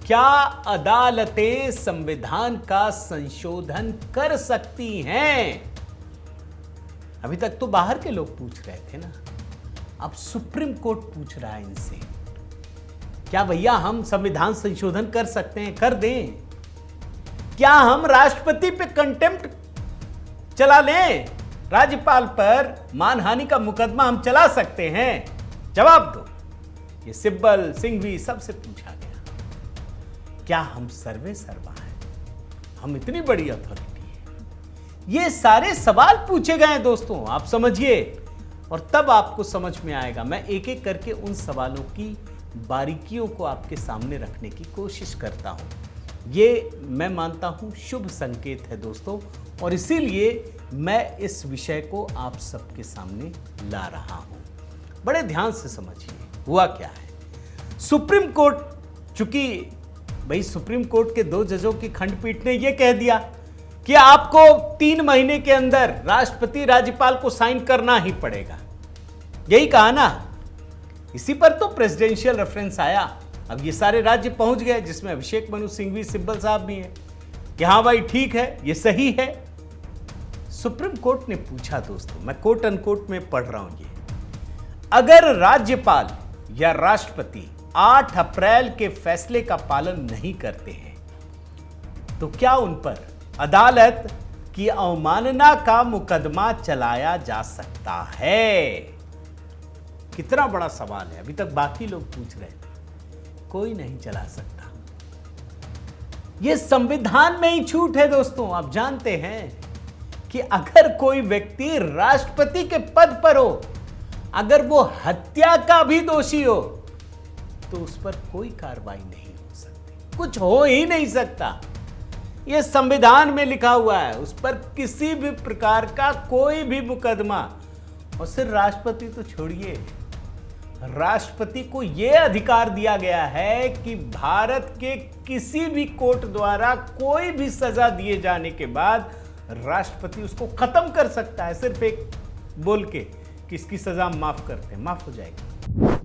क्या अदालतें संविधान का संशोधन कर सकती हैं? अभी तक तो बाहर के लोग पूछ रहे थे ना, अब सुप्रीम कोर्ट पूछ रहा है इनसे, क्या भैया हम संविधान संशोधन कर सकते हैं? कर दें। क्या हम राष्ट्रपति पे कंटेम्प्ट चला लें? राज्यपाल पर मानहानि का मुकदमा हम चला सकते हैं? जवाब दो। ये सिब्बल सिंघवी सबसे पूछा गया। क्या हम सर्वे सर्वा हैं? हम इतनी बड़ी अथॉरिटी है? ये सारे सवाल पूछे गए हैं दोस्तों, आप समझिए और तब आपको समझ में आएगा। मैं एक एक करके उन सवालों की बारीकियों को आपके सामने रखने की कोशिश करता हूं। ये मैं मानता हूं शुभ संकेत है दोस्तों, और इसीलिए मैं इस विषय को आप सबके सामने ला रहा हूं। बड़े ध्यान से समझिए हुआ क्या है। सुप्रीम कोर्ट, चूंकि भाई सुप्रीम कोर्ट के 2 जजों की खंडपीठ ने यह कह दिया कि आपको 3 महीने के अंदर राष्ट्रपति राज्यपाल को साइन करना ही पड़ेगा, यही कहा ना। इसी पर तो प्रेसिडेंशियल रेफरेंस आया। अब ये सारे राज्य पहुंच गए, जिसमें अभिषेक मनु सिंघवी सिब्बल साहब भी हैं, कि हाँ भाई ठीक है, ये सही है। सुप्रीम कोर्ट ने पूछा दोस्तों, मैं कोट अनकोट में पढ़ रहा हूं, ये अगर राज्यपाल या राष्ट्रपति 8 अप्रैल के फैसले का पालन नहीं करते हैं तो क्या उन पर अदालत की अवमानना का मुकदमा चलाया जा सकता है? कितना बड़ा सवाल है। अभी तक बाकी लोग पूछ रहे थे, कोई नहीं चला सकता। यह संविधान में ही छूट है दोस्तों। आप जानते हैं कि अगर कोई व्यक्ति राष्ट्रपति के पद पर हो, अगर वो हत्या का भी दोषी हो, तो उस पर कोई कार्रवाई नहीं हो सकती, कुछ हो ही नहीं सकता। यह संविधान में लिखा हुआ है, उस पर किसी भी प्रकार का कोई भी मुकदमा। और सिर्फ राष्ट्रपति तो छोड़िए, राष्ट्रपति को यह अधिकार दिया गया है कि भारत के किसी भी कोर्ट द्वारा कोई भी सजा दिए जाने के बाद राष्ट्रपति उसको खत्म कर सकता है, सिर्फ एक बोल के कि इसकी सजा माफ करते हैं, माफ हो जाएगी।